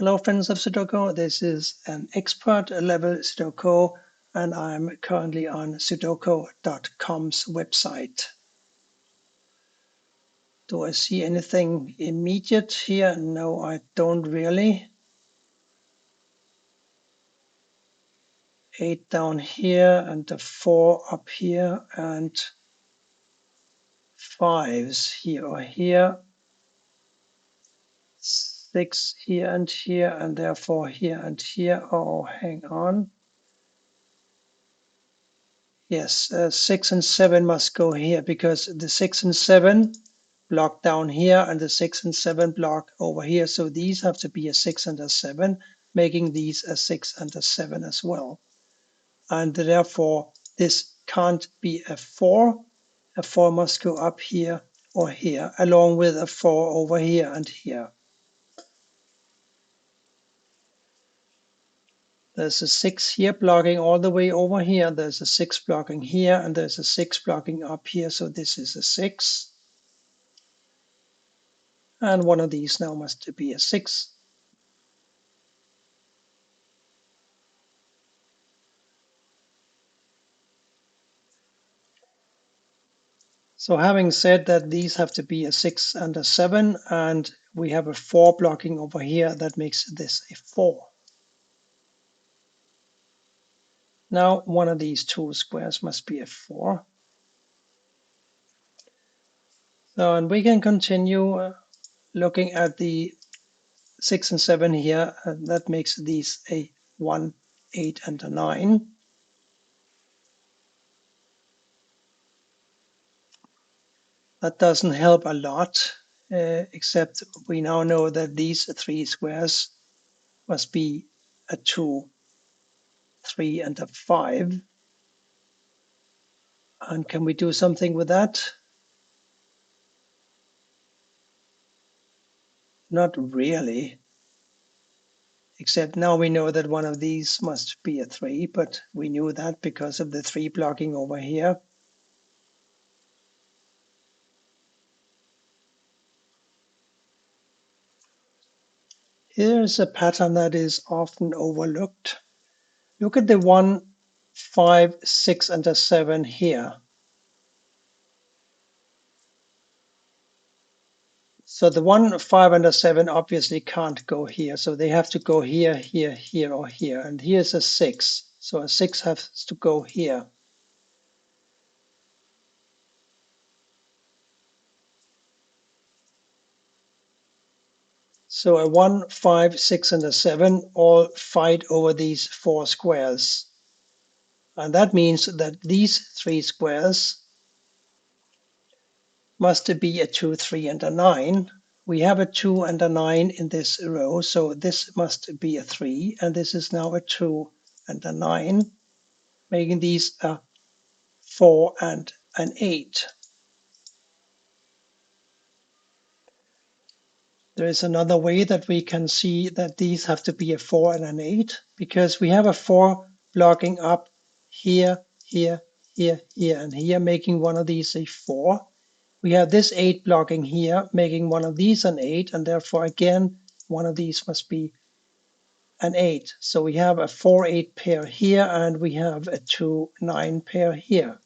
Hello friends of Sudoku, this is an expert level Sudoku and I'm currently on sudoku.com's website. Do I see anything immediate here? No, I don't really. 8 down here and the 4 up here and 5s here or here. 6 here and therefore here and here. Oh, hang on. Yes, 6 and 7 must go here because the 6 and 7 block down here and the 6 and 7 block over here. So these have to be a 6 and a 7, making these a 6 and a 7 as well. And therefore, this can't be a 4. A 4 must go up here or here, along with a 4 over here and here. There's a 6 here blocking all the way over here. There's a 6 blocking here, and there's a 6 blocking up here. So this is a 6. And one of these now must be a 6. So having said that these have to be a 6 and a 7, and we have a 4 blocking over here, that makes this a 4. Now one of these two squares must be a 4. So, and we can continue looking at the 6 and 7 here, and that makes these a 1, 8, and a 9. That doesn't help a lot, except we now know that these 3 squares must be a 2, 3, and a 5. And can we do something with that? Not really, except now we know that one of these must be a 3, but we knew that because of the 3 blocking over here. Here's a pattern that is often overlooked. Look at the 1, 5, 6, and a 7 here. So the 1, 5, and a 7 obviously can't go here. So they have to go here, here, here, or here. And here's a 6. So a 6 has to go here. So a 1, 5, 6, and a 7 all fight over these 4 squares. And that means that these 3 squares must be a 2, 3, and a 9. We have a 2 and a 9 in this row, so this must be a 3, and this is now a 2 and a 9, making these a 4 and an 8. There is another way that we can see that these have to be a 4 and an 8, because we have a 4 blocking up here, here, here, here, and here, making one of these a 4. We have this 8 blocking here, making one of these an 8, and therefore again, one of these must be an 8. So we have a 4-8 pair here, and we have a 2-9 pair here.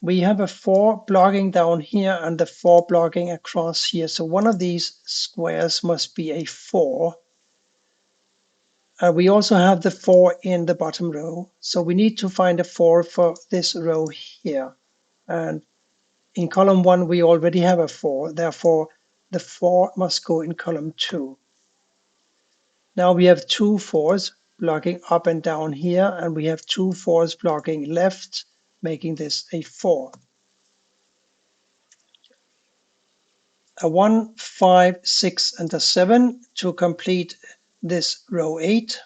We have a 4 blocking down here and the 4 blocking across here. So one of these squares must be a 4. We also have the 4 in the bottom row. So we need to find a 4 for this row here. And in column 1, we already have a 4. Therefore, the 4 must go in column 2. Now we have 2 4s blocking up and down here. And we have 2 4s blocking left, making this a 4. A 1, 5, 6, and a 7 to complete this row 8.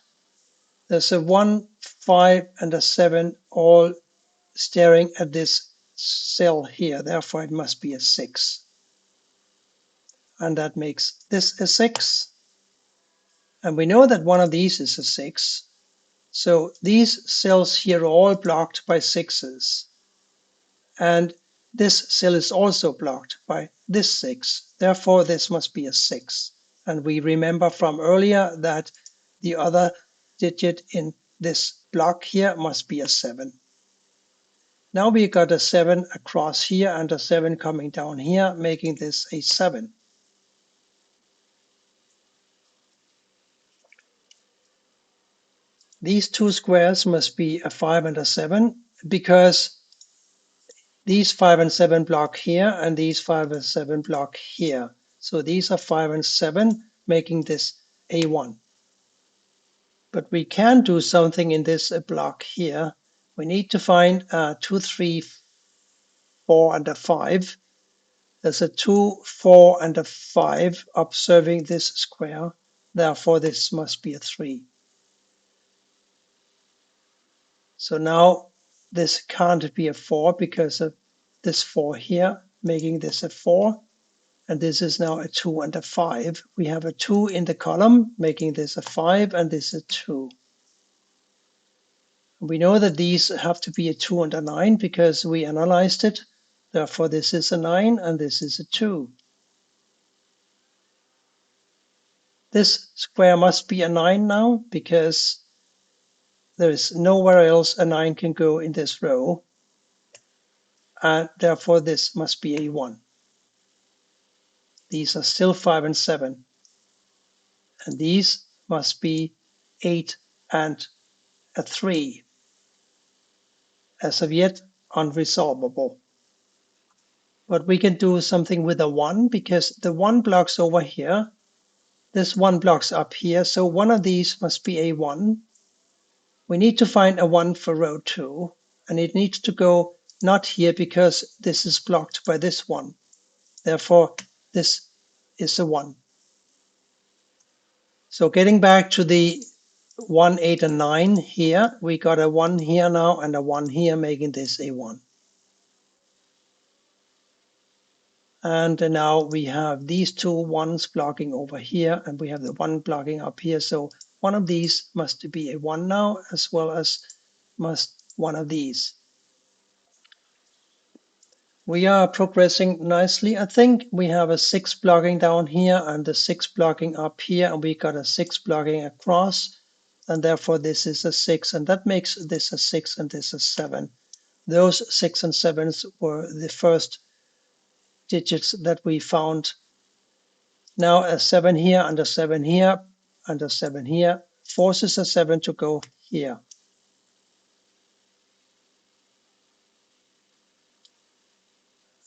There's a 1, 5, and a 7 all staring at this cell here. Therefore, it must be a 6. And that makes this a 6. And we know that one of these is a 6. So these cells here are all blocked by 6s. And this cell is also blocked by this 6. Therefore, this must be a 6. And we remember from earlier that the other digit in this block here must be a 7. Now we got a 7 across here and a 7 coming down here, making this a 7. These two squares must be a 5 and a 7 because these 5 and 7 block here and these 5 and 7 block here. So these are 5 and 7, making this A1. But we can do something in this block here. We need to find 2, 3, 4, and a 5. There's a 2, 4, and a 5 observing this square. Therefore, this must be a 3. So now this can't be a 4 because of this 4 here, making this a 4. And this is now a 2 and a 5. We have a 2 in the column, making this a 5, and this a 2. We know that these have to be a 2 and a 9 because we analyzed it. Therefore, this is a 9 and this is a 2. This square must be a 9 now because there is nowhere else a 9 can go in this row. And therefore, this must be a 1. These are still 5 and 7. And these must be 8 and a 3. As of yet, unresolvable. But we can do something with a 1 because the 1 blocks over here. This 1 blocks up here. So one of these must be a 1. We need to find a 1 for row 2. And it needs to go not here because this is blocked by this one. Therefore, this is a 1. So getting back to the 1, 8, and 9 here, we got a 1 here now and a 1 here, making this a 1. And now we have these two ones blocking over here, and we have the 1 blocking up here. So one of these must be a 1 now, as well as must one of these. We are progressing nicely. I think we have a 6 blocking down here and a 6 blocking up here, and we got a 6 blocking across, and therefore this is a 6, and that makes this a 6 and this a 7. Those 6 and 7s were the first digits that we found. Now a 7 here and a 7 here and a 7 here forces a 7 to go here.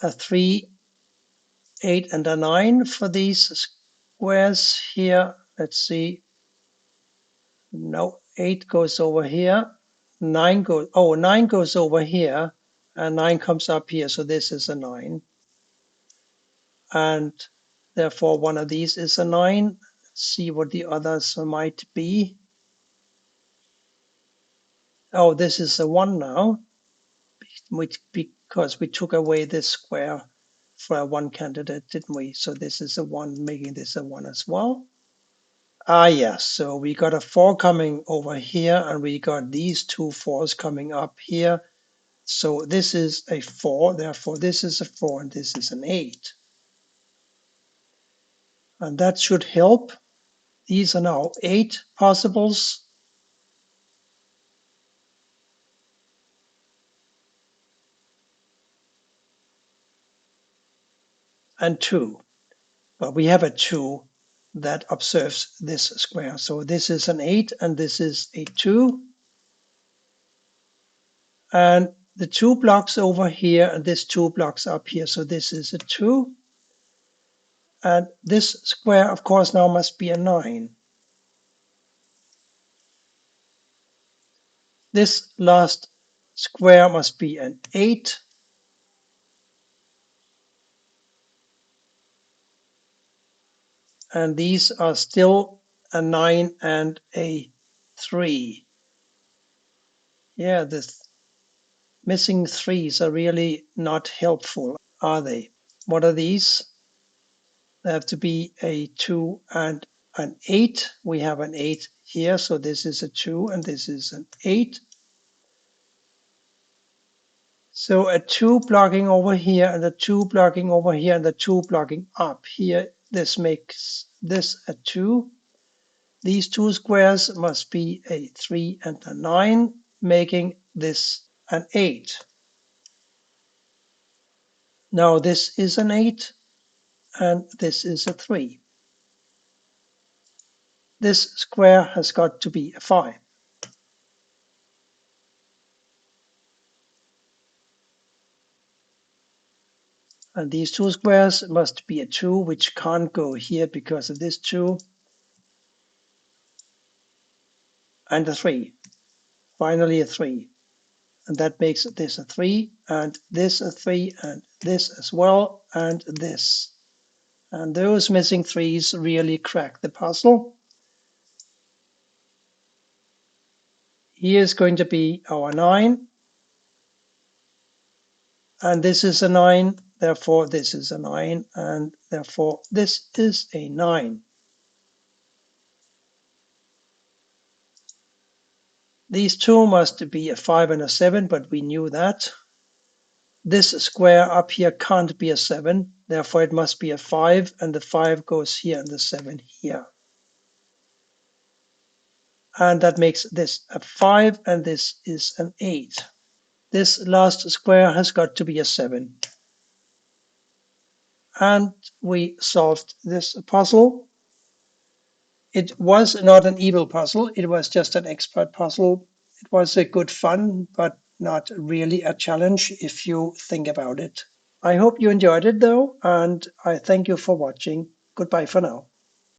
A 3, 8, and a 9 for these squares here. Let's see. No, 8 goes over here. 9 goes over here, and 9 comes up here. So this is a 9. And therefore, one of these is a 9. Let's see what the others might be. Oh, this is a 1 now, because we took away this square for a 1 candidate, didn't we? So this is a 1, making this a 1 as well. Ah, yes. So we got a 4 coming over here, and we got these two 4s coming up here. So this is a 4, therefore this is a 4, and this is an 8. And that should help. These are now 8 possibles. And 2. But we have a 2 that observes this square. So this is an 8, and this is a 2. And the 2 blocks over here, and this 2 blocks up here. So this is a 2. And this square, of course, now must be a 9. This last square must be an 8. And these are still a 9 and a 3. Yeah, the missing 3s are really not helpful, are they? What are these? They have to be a 2 and an 8. We have an 8 here, so this is a 2 and this is an 8. So a 2 blocking over here and a 2 blocking over here and a 2 blocking up here This makes this a 2. These two squares must be a 3 and a 9, making this an 8. Now this is an 8 and this is a 3. This square has got to be a 5. And these two squares must be a 2, which can't go here because of this 2, and a 3. Finally a 3. And that makes this a 3, and this a 3, and this as well, and this. And those missing 3s really crack the puzzle. Here is going to be our 9, and this is a 9, therefore this is a 9, and therefore this is a 9. These two must be a 5 and a 7, but we knew that. This square up here can't be a 7, therefore it must be a 5, and the 5 goes here and the 7 here. And that makes this a 5, and this is an 8. This last square has got to be a 7. And we solved this puzzle. It was not an evil puzzle, it was just an expert puzzle. It was a good fun, but not really a challenge if you think about it. I hope you enjoyed it though, and I thank you for watching. Goodbye for now.